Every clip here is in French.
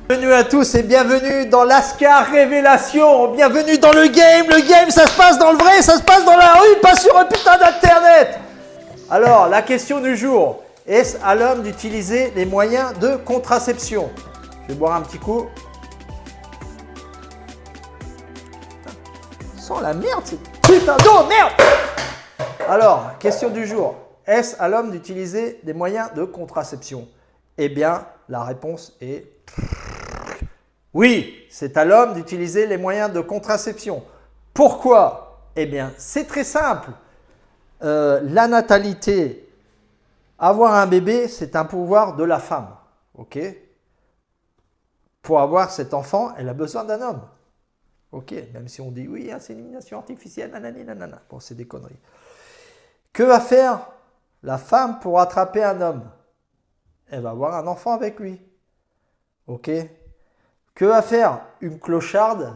Bienvenue à tous et bienvenue dans l'Ascar Révélation. Bienvenue dans le game. Le game, ça se passe dans le vrai, ça se passe dans la rue, pas sur un putain d'internet. Alors, la question du jour. Est-ce à l'homme d'utiliser les moyens de contraception? Je vais boire un petit coup. Putain, sans la merde, c'est putain d'eau, merde. Alors, question du jour. Est-ce à l'homme d'utiliser des moyens de contraception? Eh bien, la réponse est oui, c'est à l'homme d'utiliser les moyens de contraception. Pourquoi? Eh bien, c'est très simple. La natalité, avoir un bébé, c'est un pouvoir de la femme. Ok? Pour avoir cet enfant, elle a besoin d'un homme. Ok? Même si on dit oui, insémination artificielle, nanani, nanana. Bon, c'est des conneries. Que va faire la femme pour attraper un homme? Elle va avoir un enfant avec lui. Ok? Que va faire une clocharde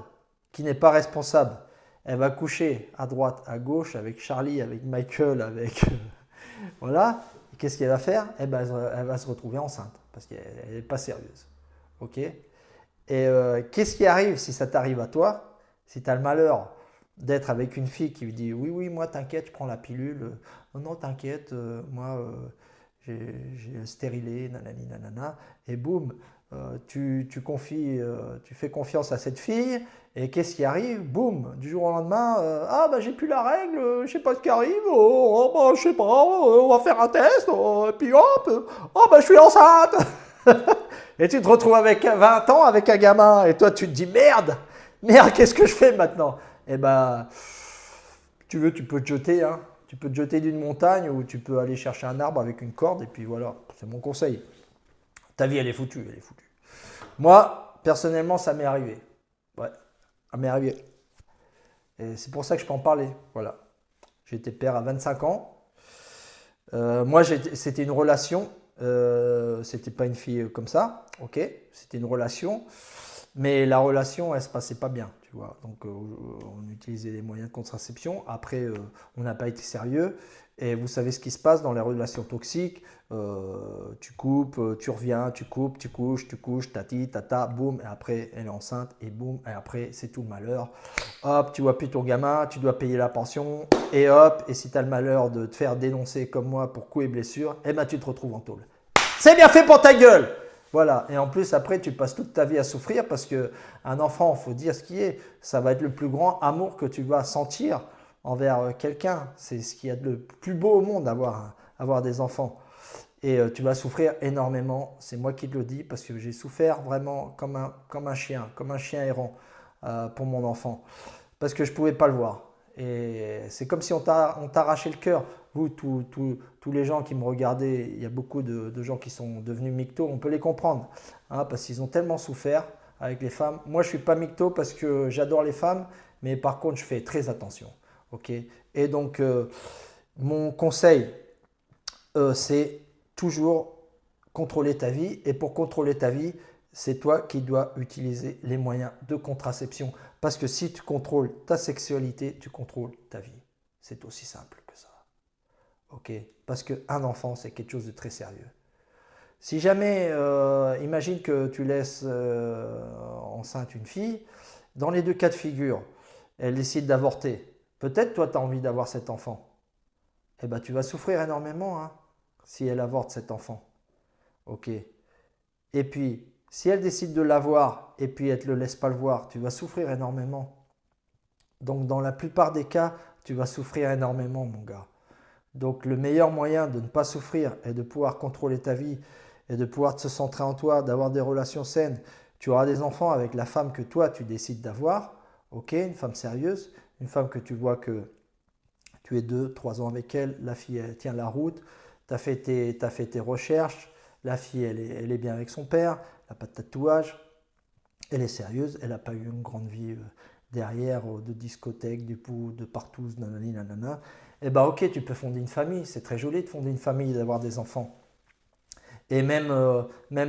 qui n'est pas responsable? Elle va coucher à droite, à gauche, avec Charlie, avec Michael, avec... voilà. Qu'est-ce qu'elle va faire? Eh ben, elle va se retrouver enceinte parce qu'elle n'est pas sérieuse. Ok? Et qu'est-ce qui arrive si ça t'arrive à toi? Si tu as le malheur d'être avec une fille qui lui dit oui, oui, moi t'inquiète, je prends la pilule. Non, non, t'inquiète, moi j'ai stérilé, nanani, nanana. Et boum, tu fais confiance à cette fille. Et qu'est-ce qui arrive? Boum, du jour au lendemain, ah bah j'ai plus la règle, je sais pas ce qui arrive, oh, bah, je sais pas, on va faire un test, et puis hop, oh bah je suis enceinte. Et tu te retrouves avec 20 ans avec un gamin, et toi tu te dis merde, qu'est-ce que je fais maintenant? Eh ben, tu peux te jeter, hein. Tu peux te jeter d'une montagne ou tu peux aller chercher un arbre avec une corde, et puis voilà, c'est mon conseil. Ta vie, elle est foutue, elle est foutue. Moi, personnellement, ça m'est arrivé. Ouais, ça m'est arrivé. Et c'est pour ça que je peux en parler. Voilà. J'ai été père à 25 ans. Moi, c'était une relation. C'était pas une fille comme ça. Ok. C'était une relation. Mais la relation, elle se passait pas bien. Tu vois. Donc, on utilisait les moyens de contraception. Après, on n'a pas été sérieux. Et vous savez ce qui se passe dans les relations toxiques. Tu coupes, tu reviens, tu coupes, tu couches, tati, tata, boum, et après elle est enceinte, et boum, et après c'est tout le malheur. Hop, tu vois plus ton gamin, tu dois payer la pension, et hop, et si tu as le malheur de te faire dénoncer comme moi pour coups et blessures, eh ben tu te retrouves en tôle. C'est bien fait pour ta gueule! Voilà, et en plus après tu passes toute ta vie à souffrir parce qu'un enfant, il faut dire ce qui est, ça va être le plus grand amour que tu vas sentir envers quelqu'un. C'est ce qu'il y a de le plus beau au monde, avoir des enfants. Et tu vas souffrir énormément, c'est moi qui te le dis, parce que j'ai souffert vraiment comme un chien errant pour mon enfant. Parce que je ne pouvais pas le voir. Et c'est comme si on t'arrachait le cœur. Vous, tous les gens qui me regardaient, il y a beaucoup de gens qui sont devenus mictos, on peut les comprendre. Hein, parce qu'ils ont tellement souffert avec les femmes. Moi, je ne suis pas micto parce que j'adore les femmes, mais par contre, je fais très attention. Okay? Et donc, mon conseil, c'est toujours contrôler ta vie. Et pour contrôler ta vie, c'est toi qui dois utiliser les moyens de contraception. Parce que si tu contrôles ta sexualité, tu contrôles ta vie. C'est aussi simple que ça. Ok? Parce qu'un enfant, c'est quelque chose de très sérieux. Si jamais, imagine que tu laisses enceinte une fille, dans les deux cas de figure, elle décide d'avorter. Peut-être toi, tu as envie d'avoir cet enfant. Eh bien, tu vas souffrir énormément, hein, si elle avorte cet enfant. Ok. Et puis, si elle décide de l'avoir et puis elle ne te le laisse pas le voir, tu vas souffrir énormément. Donc, dans la plupart des cas, tu vas souffrir énormément, mon gars. Donc, le meilleur moyen de ne pas souffrir et de pouvoir contrôler ta vie et de pouvoir te centrer en toi, d'avoir des relations saines, tu auras des enfants avec la femme que toi, tu décides d'avoir. Ok, une femme sérieuse, une femme que tu vois que tu es 2-3 ans avec elle, la fille elle tient la route, tu as fait tes recherches, la fille elle est bien avec son père, elle n'a pas de tatouage, elle est sérieuse, elle n'a pas eu une grande vie derrière de discothèque, de partout, nanani, nanana. Eh bien ok, tu peux fonder une famille, c'est très joli de fonder une famille, d'avoir des enfants. Et même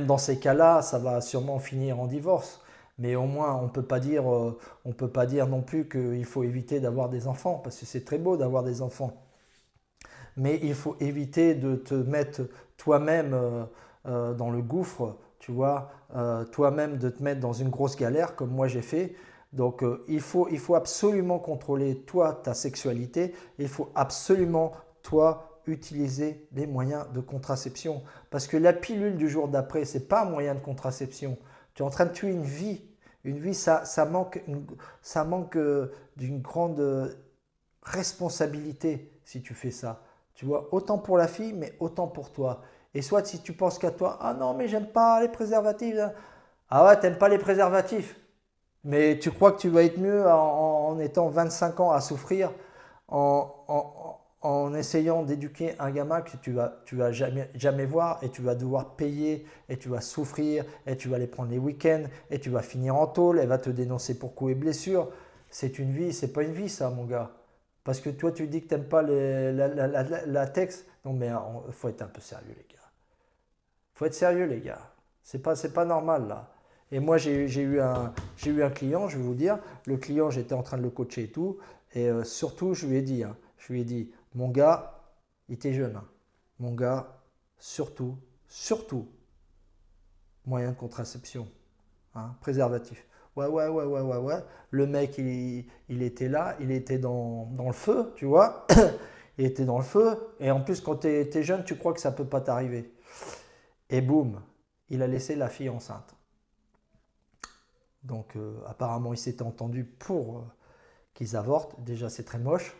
dans ces cas-là, ça va sûrement finir en divorce. Mais au moins, on ne peut pas dire non plus qu'il faut éviter d'avoir des enfants, parce que c'est très beau d'avoir des enfants. Mais il faut éviter de te mettre toi-même dans le gouffre tu vois, toi-même de te mettre dans une grosse galère comme moi j'ai fait. Donc il faut absolument contrôler toi, ta sexualité. Il faut absolument toi utiliser des moyens de contraception. Parce que la pilule du jour d'après, ce n'est pas un moyen de contraception. Tu es en train de tuer une vie. Une vie, ça manque d'une grande responsabilité si tu fais ça. Tu vois, autant pour la fille, mais autant pour toi. Et soit si tu penses qu'à toi, ah non, mais j'aime pas les préservatifs. Ah ouais, t'aimes pas les préservatifs. Mais tu crois que tu vas être mieux en étant 25 ans à souffrir, en essayant d'éduquer un gamin que tu vas jamais voir et tu vas devoir payer et tu vas souffrir et tu vas aller prendre les week-ends et tu vas finir en tôle, elle va te dénoncer pour coups et blessures. C'est une vie, c'est pas une vie ça mon gars. Parce que toi tu dis que t'aimes pas la latex. Non mais il faut être un peu sérieux les gars. Faut être sérieux les gars. C'est pas normal là. Et moi, j'ai eu un client, je vais vous dire, le client, j'étais en train de le coacher et tout, et surtout, je lui ai dit, mon gars, il était jeune, hein. Mon gars, surtout, moyen de contraception, hein, préservatif. Ouais. Le mec, il était là, il était dans le feu, tu vois. Il était dans le feu, et en plus, quand tu es jeune, tu crois que ça ne peut pas t'arriver. Et boum, il a laissé la fille enceinte. Donc apparemment, il s'était entendu pour qu'ils avortent. Déjà, c'est très moche.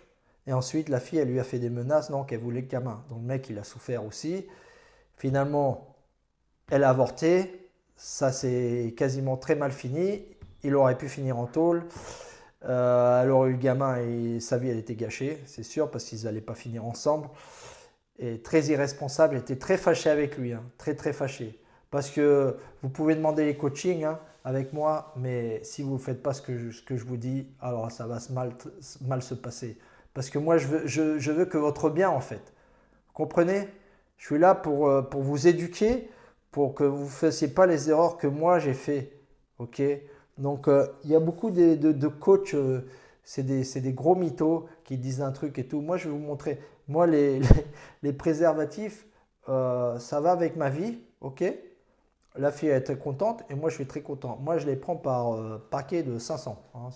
Et ensuite, la fille, elle lui a fait des menaces, donc elle voulait le gamin. Donc le mec, il a souffert aussi. Finalement, elle a avorté. Ça, c'est quasiment très mal fini. Il aurait pu finir en tôle. Elle aurait eu le gamin et sa vie, elle était gâchée, c'est sûr, parce qu'ils n'allaient pas finir ensemble. Et très irresponsable, était très fâché avec lui, hein, très fâché. Parce que vous pouvez demander les coachings, hein, avec moi, mais si vous ne faites pas ce que je vous dis, alors ça va mal se passer. Parce que moi, je veux que votre bien, en fait. Vous comprenez? Je suis là pour vous éduquer, pour que vous ne fassiez pas les erreurs que moi j'ai fait. Ok? Donc, il y a beaucoup de coachs, c'est des gros mythos qui disent un truc et tout. Moi, je vais vous montrer. Moi, les préservatifs, ça va avec ma vie. Ok? La fille est très contente et moi je suis très content. Moi je les prends par paquet de 500, hein,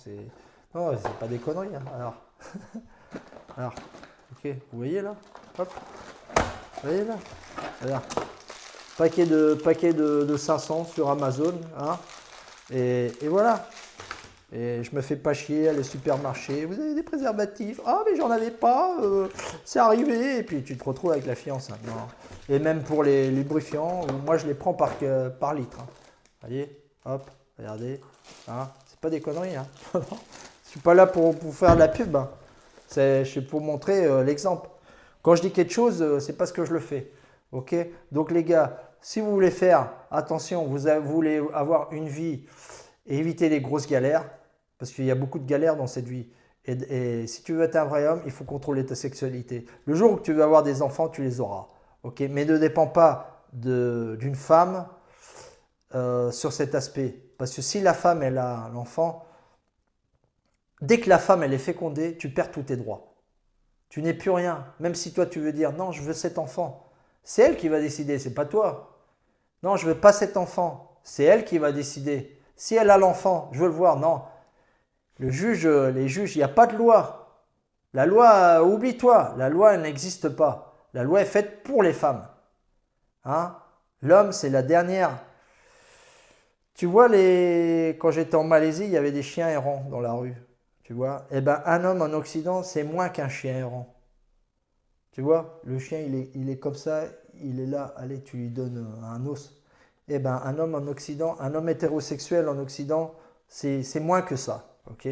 non, c'est pas des conneries, hein. Alors, ok, vous voyez là? Hop, vous voyez là? Alors, paquet de 500 sur Amazon, hein, et voilà. Et je me fais pas chier, aller au supermarché. Vous avez des préservatifs? Ah, mais j'en avais pas, c'est arrivé. Et puis tu te retrouves avec la fille enceinte. Non. Et même pour les lubrifiants, moi je les prends par litre, hein. Voyez, hop, regardez. Hein, c'est pas des conneries, hein. Je suis pas là pour faire de la pub, hein. Je suis pour montrer l'exemple. Quand je dis quelque chose, c'est parce que je le fais. Ok? Donc les gars, si vous voulez faire, attention, vous voulez avoir une vie et éviter les grosses galères, parce qu'il y a beaucoup de galères dans cette vie. Et si tu veux être un vrai homme, il faut contrôler ta sexualité. Le jour où tu veux avoir des enfants, tu les auras. Okay, mais ne dépend pas d'une femme sur cet aspect. Parce que si la femme, elle a l'enfant, dès que la femme, elle est fécondée, tu perds tous tes droits. Tu n'es plus rien. Même si toi, tu veux dire, non, je veux cet enfant. C'est elle qui va décider, c'est pas toi. Non, je veux pas cet enfant. C'est elle qui va décider. Si elle a l'enfant, je veux le voir. Non. Les juges, il n'y a pas de loi. La loi, oublie-toi. La loi, elle n'existe pas. La loi est faite pour les femmes. Hein? L'homme, c'est la dernière. Tu vois, quand j'étais en Malaisie, il y avait des chiens errants dans la rue. Tu vois? Eh ben, un homme en Occident, c'est moins qu'un chien errant. Tu vois? Le chien, il est comme ça, il est là. Allez, tu lui donnes un os. Eh ben, un homme en Occident, un homme hétérosexuel en Occident, c'est moins que ça. Ok?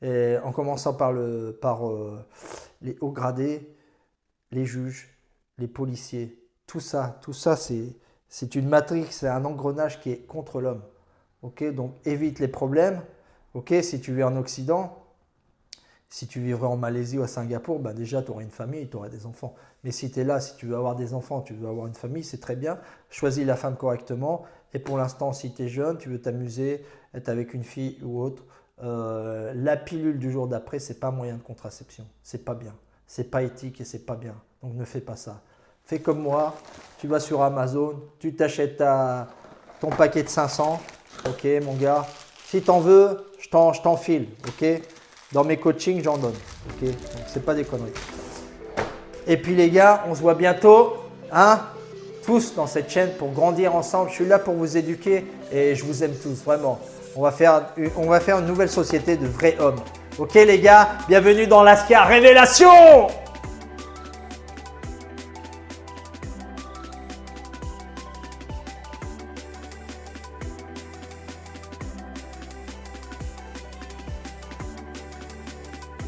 Et en commençant par les hauts gradés, les juges, les policiers, tout ça c'est une matrix, c'est un engrenage qui est contre l'homme. Ok, donc évite les problèmes. Ok, si tu vis en Occident, si tu vivrais en Malaisie ou à Singapour, bah déjà tu aurais une famille, tu aurais des enfants. Mais si tu es là, si tu veux avoir des enfants, tu veux avoir une famille, c'est très bien. Choisis la femme correctement. Et pour l'instant, si tu es jeune, tu veux t'amuser, être avec une fille ou autre, la pilule du jour d'après, c'est pas un moyen de contraception. C'est pas bien. C'est pas éthique et c'est pas bien. Donc ne fais pas ça. Fais comme moi, tu vas sur Amazon, tu t'achètes ton paquet de 500. Ok, mon gars. Si tu en veux, je t'en file. Ok. Dans mes coachings, j'en donne. Ok. Donc, c'est pas des conneries. Et puis les gars, on se voit bientôt. Hein, tous dans cette chaîne pour grandir ensemble. Je suis là pour vous éduquer et je vous aime tous, vraiment. On va faire une nouvelle société de vrais hommes. Ok les gars, bienvenue dans l'Ascar Révélation.